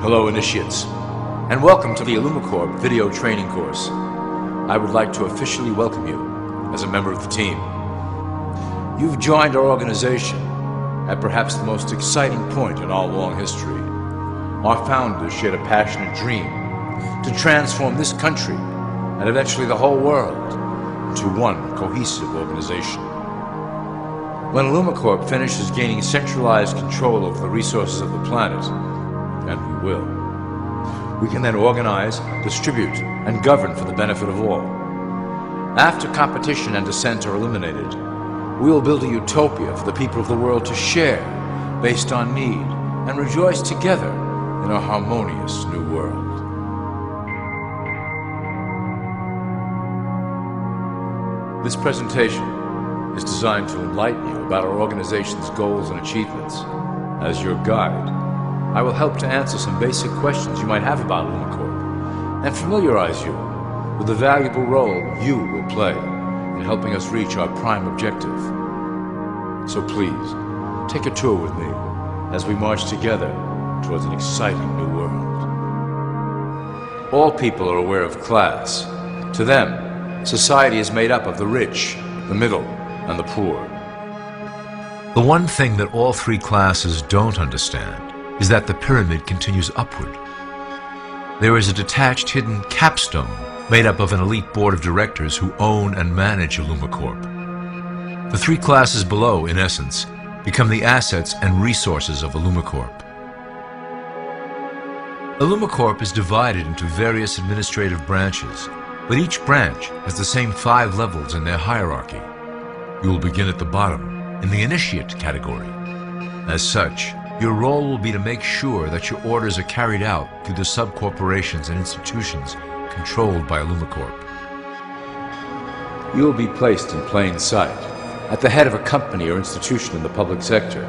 Hello, initiates, and welcome to the ILLUMICORP video training course. I would like to officially welcome you as a member of the team. You've joined our organization at perhaps the most exciting point in our long history. Our founders shared a passionate dream to transform this country and eventually the whole world into one cohesive organization. When ILLUMICORP finishes gaining centralized control over the resources of the planet, and we will, we can then organize, distribute, and govern for the benefit of all. After competition and dissent are eliminated, we will build a utopia for the people of the world to share based on need and rejoice together in a harmonious new world. This presentation is designed to enlighten you about our organization's goals and achievements. As your guide, I will help to answer some basic questions you might have about ILLUMICORP and familiarize you with the valuable role you will play in helping us reach our prime objective. So please, take a tour with me as we march together towards an exciting new world. All people are aware of class. To them, society is made up of the rich, the middle, and the poor. The one thing that all three classes don't understand is that the pyramid continues upward. There is a detached hidden capstone made up of an elite board of directors who own and manage ILLUMICORP. The three classes below, in essence, become the assets and resources of ILLUMICORP. ILLUMICORP is divided into various administrative branches, but each branch has the same 5 levels in their hierarchy. You will begin at the bottom, in the initiate category. As such, your role will be to make sure that your orders are carried out through the sub-corporations and institutions controlled by ILLUMICORP. You will be placed in plain sight, at the head of a company or institution in the public sector,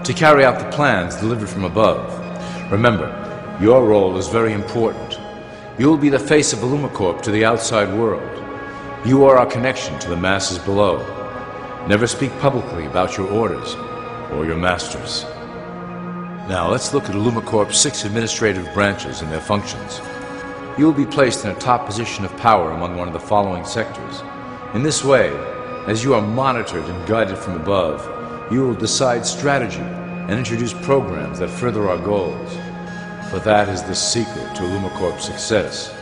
to carry out the plans delivered from above. Remember, your role is very important. You will be the face of ILLUMICORP to the outside world. You are our connection to the masses below. Never speak publicly about your orders or your masters. Now let's look at ILLUMICORP's 6 administrative branches and their functions. You will be placed in a top position of power among one of the following sectors. In this way, as you are monitored and guided from above, you will decide strategy and introduce programs that further our goals. For that is the secret to ILLUMICORP's success.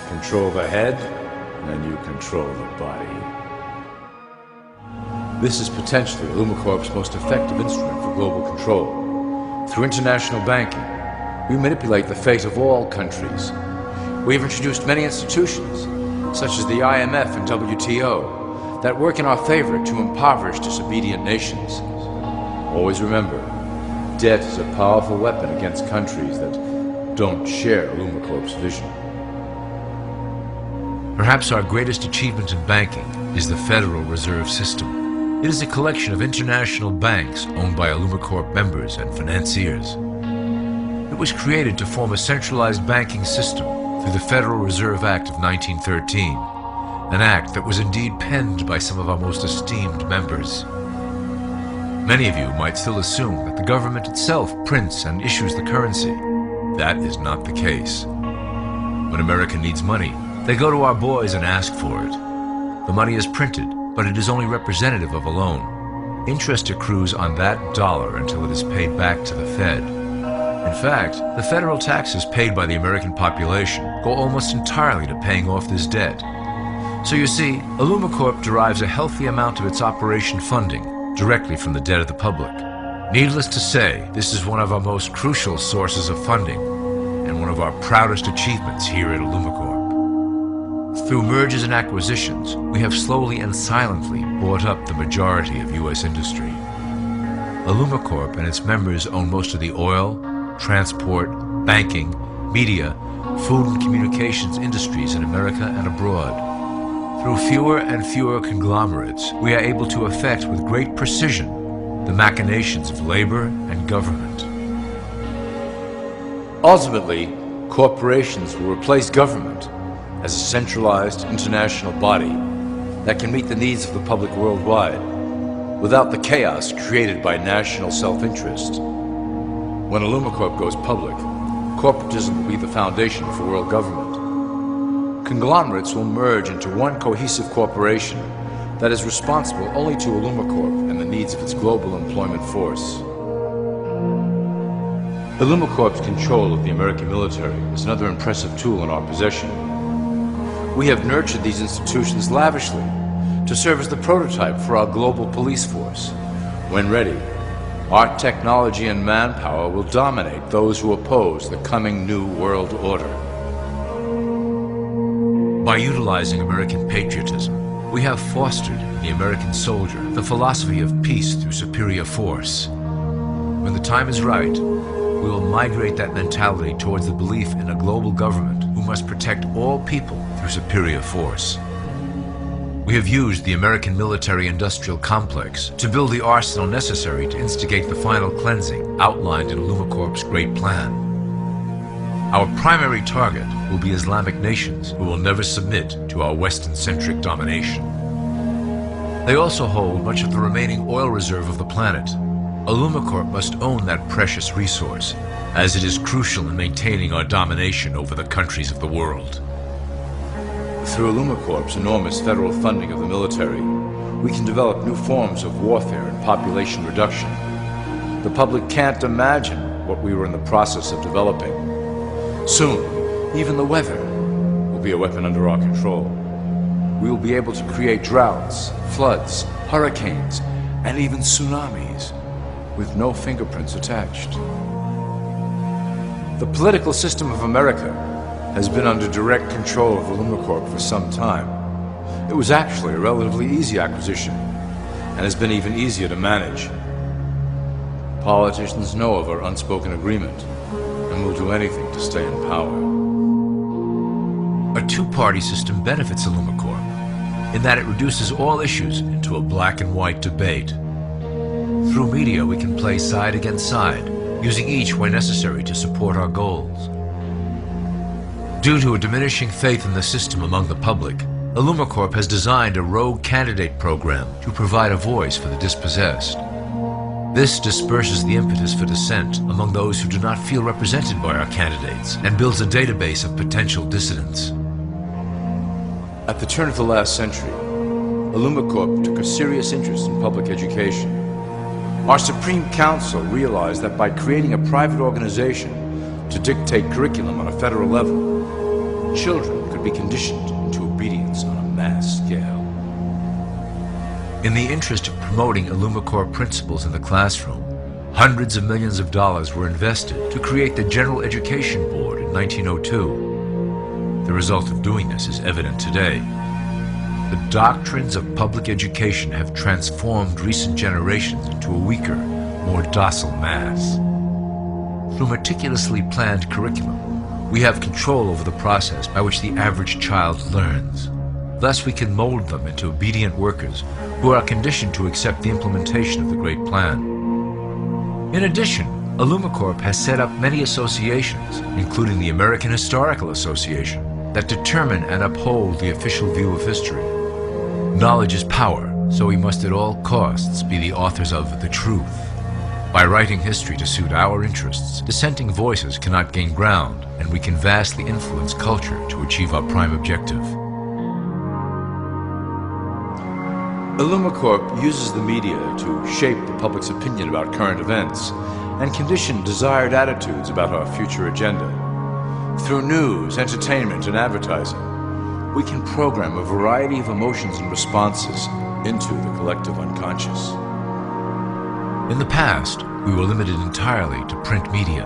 Control the head, and you control the body. This is potentially ILLUMICORP's most effective instrument for global control. Through international banking, we manipulate the fate of all countries. We have introduced many institutions, such as the IMF and WTO, that work in our favor to impoverish disobedient nations. Always remember, debt is a powerful weapon against countries that don't share ILLUMICORP's vision. Perhaps our greatest achievement in banking is the Federal Reserve System. It is a collection of international banks owned by ILLUMICORP members and financiers. It was created to form a centralized banking system through the Federal Reserve Act of 1913, an act that was indeed penned by some of our most esteemed members. Many of you might still assume that the government itself prints and issues the currency. That is not the case. When America needs money, they go to our boys and ask for it. The money is printed, but it is only representative of a loan. Interest accrues on that dollar until it is paid back to the Fed. In fact, the federal taxes paid by the American population go almost entirely to paying off this debt. So you see, ILLUMICORP derives a healthy amount of its operation funding directly from the debt of the public. Needless to say, this is one of our most crucial sources of funding and one of our proudest achievements here at ILLUMICORP. Through mergers and acquisitions, we have slowly and silently bought up the majority of U.S. industry. ILLUMICORP and its members own most of the oil, transport, banking, media, food and communications industries in America and abroad. Through fewer and fewer conglomerates, we are able to effect with great precision the machinations of labor and government. Ultimately, corporations will replace government as a centralized international body that can meet the needs of the public worldwide without the chaos created by national self-interest. When ILLUMICORP goes public, Corporatism will be the foundation for world government. Conglomerates will merge into one cohesive corporation that is responsible only to ILLUMICORP and the needs of its global employment force. ILLUMICORP's control of the American military is another impressive tool in our possession. We have nurtured these institutions lavishly to serve as the prototype for our global police force. When ready, our technology and manpower will dominate those who oppose the coming new world order. By utilizing American patriotism, we have fostered in the American soldier the philosophy of peace through superior force. When the time is right, we will migrate that mentality towards the belief in a global government who must protect all people through superior force. We have used the American military-industrial complex to build the arsenal necessary to instigate the final cleansing outlined in ILLUMICORP's Great Plan. Our primary target will be Islamic nations who will never submit to our Western-centric domination. They also hold much of the remaining oil reserve of the planet. ILLUMICORP must own that precious resource, as it is crucial in maintaining our domination over the countries of the world. Through ILLUMICORP's enormous federal funding of the military, we can develop new forms of warfare and population reduction. The public can't imagine what we were in the process of developing. Soon, even the weather will be a weapon under our control. We will be able to create droughts, floods, hurricanes, and even tsunamis with no fingerprints attached. The political system of America has been under direct control of ILLUMICORP for some time. It was actually a relatively easy acquisition and has been even easier to manage. Politicians know of our unspoken agreement and will do anything to stay in power. A two-party system benefits ILLUMICORP in that it reduces all issues into a black and white debate. Through media, we can play side against side, using each where necessary to support our goals. Due to a diminishing faith in the system among the public, ILLUMICORP has designed a rogue candidate program to provide a voice for the dispossessed. This disperses the impetus for dissent among those who do not feel represented by our candidates and builds a database of potential dissidents. At the turn of the last century, ILLUMICORP took a serious interest in public education. Our Supreme Council realized that by creating a private organization to dictate curriculum on a federal level, children could be conditioned into obedience on a mass scale. In the interest of promoting ILLUMICORP principles in the classroom, hundreds of millions of dollars were invested to create the General Education Board in 1902. The result of doing this is evident today. The doctrines of public education have transformed recent generations into a weaker, more docile mass. Through meticulously planned curriculum, we have control over the process by which the average child learns. Thus, we can mold them into obedient workers who are conditioned to accept the implementation of the Great Plan. In addition, ILLUMICORP has set up many associations, including the American Historical Association, that determine and uphold the official view of history. Knowledge is power, so we must at all costs be the authors of the truth. By writing history to suit our interests, dissenting voices cannot gain ground, and we can vastly influence culture to achieve our prime objective. ILLUMICORP uses the media to shape the public's opinion about current events and condition desired attitudes about our future agenda. Through news, entertainment, and advertising, we can program a variety of emotions and responses into the collective unconscious. In the past, we were limited entirely to print media,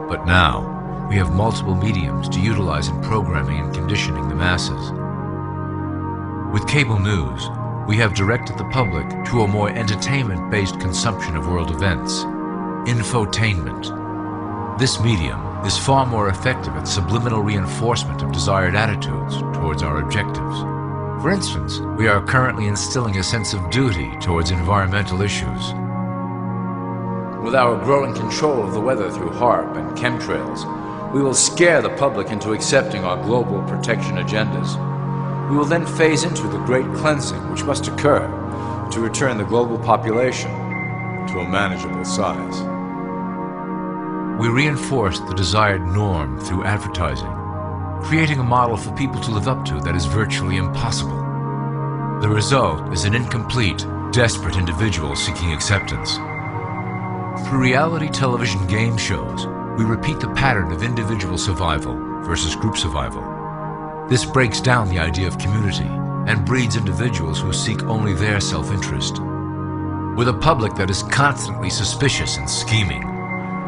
but now we have multiple mediums to utilize in programming and conditioning the masses. With cable news, we have directed the public to a more entertainment-based consumption of world events, infotainment. This medium is far more effective at subliminal reinforcement of desired attitudes towards our objectives. For instance, we are currently instilling a sense of duty towards environmental issues. With our growing control of the weather through HAARP and chemtrails, we will scare the public into accepting our global protection agendas. We will then phase into the great cleansing which must occur to return the global population to a manageable size. we reinforce the desired norm through advertising, creating a model for people to live up to that is virtually impossible. The result is an incomplete, desperate individual seeking acceptance. Through reality television game shows, we repeat the pattern of individual survival versus group survival. This breaks down the idea of community and breeds individuals who seek only their self-interest. With a public that is constantly suspicious and scheming,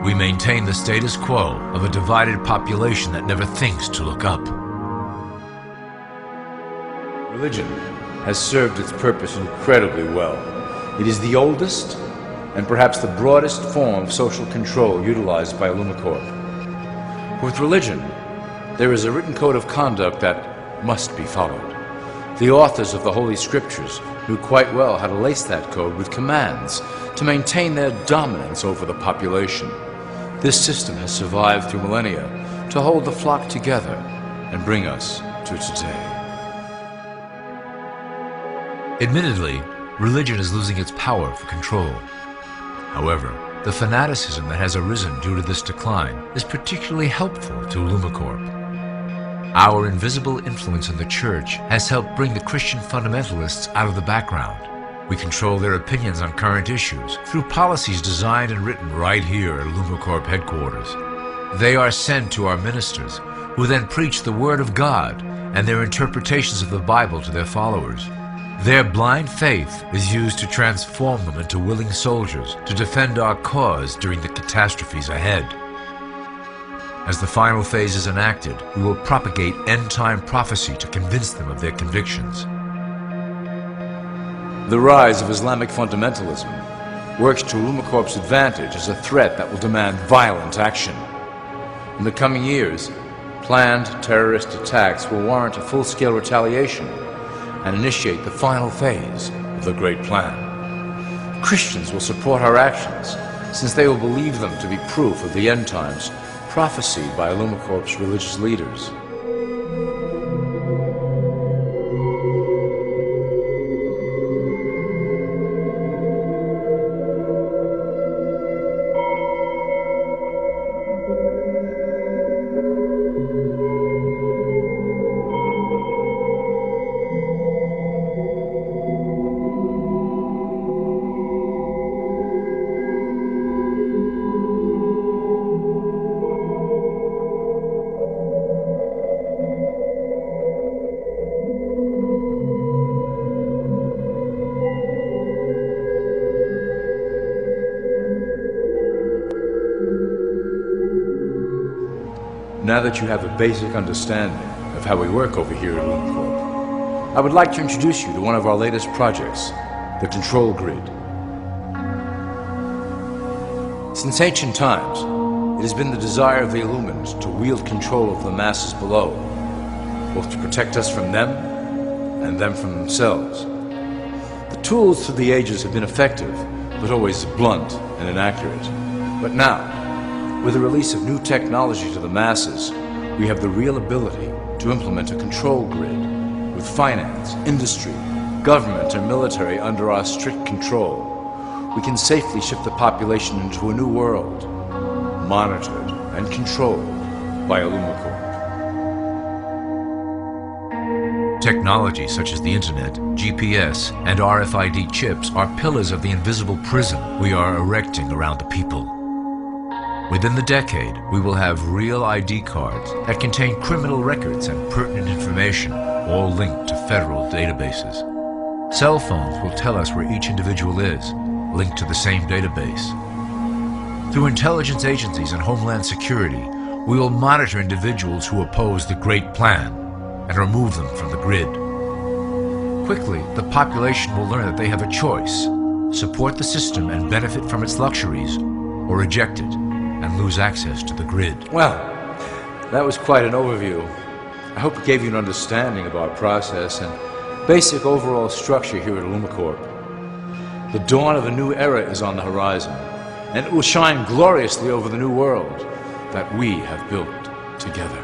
we maintain the status quo of a divided population that never thinks to look up. Religion has served its purpose incredibly well. It is the oldest and perhaps the broadest form of social control utilized by ILLUMICORP. With religion, there is a written code of conduct that must be followed. The authors of the Holy Scriptures knew quite well how to lace that code with commands to maintain their dominance over the population. This system has survived through millennia to hold the flock together and bring us to today. Admittedly, religion is losing its power for control. However, the fanaticism that has arisen due to this decline is particularly helpful to ILLUMICORP. Our invisible influence in the church has helped bring the Christian fundamentalists out of the background. We control their opinions on current issues through policies designed and written right here at ILLUMICORP headquarters. They are sent to our ministers, who then preach the Word of God and their interpretations of the Bible to their followers. Their blind faith is used to transform them into willing soldiers to defend our cause during the catastrophes ahead. As the final phase is enacted, we will propagate end-time prophecy to convince them of their convictions. The rise of Islamic fundamentalism works to ILLUMICORP's advantage as a threat that will demand violent action. In the coming years, planned terrorist attacks will warrant a full-scale retaliation and initiate the final phase of the Great Plan. Christians will support our actions, since they will believe them to be proof of the end times prophesied by ILLUMICORP's religious leaders. Now that you have a basic understanding of how we work over here at ILLUMICORP, I would like to introduce you to one of our latest projects, the Control Grid. Since ancient times, it has been the desire of the Illuminati to wield control of the masses below, both to protect us from them and them from themselves. The tools through the ages have been effective, but always blunt and inaccurate. But now, with the release of new technology to the masses, we have the real ability to implement a control grid with finance, industry, government, and military under our strict control. We can safely shift the population into a new world, monitored and controlled by ILLUMICORP. Technology such as the internet, GPS, and RFID chips are pillars of the invisible prison we are erecting around the people. Within the decade, we will have real ID cards that contain criminal records and pertinent information, all linked to federal databases. Cell phones will tell us where each individual is, linked to the same database. Through intelligence agencies and Homeland Security, we will monitor individuals who oppose the Great Plan and remove them from the grid. Quickly, the population will learn that they have a choice: support the system and benefit from its luxuries, or reject it and lose access to the grid. Well, that was quite an overview. I hope it gave you an understanding of our process and basic overall structure here at ILLUMICORP. The dawn of a new era is on the horizon, and it will shine gloriously over the new world that we have built together.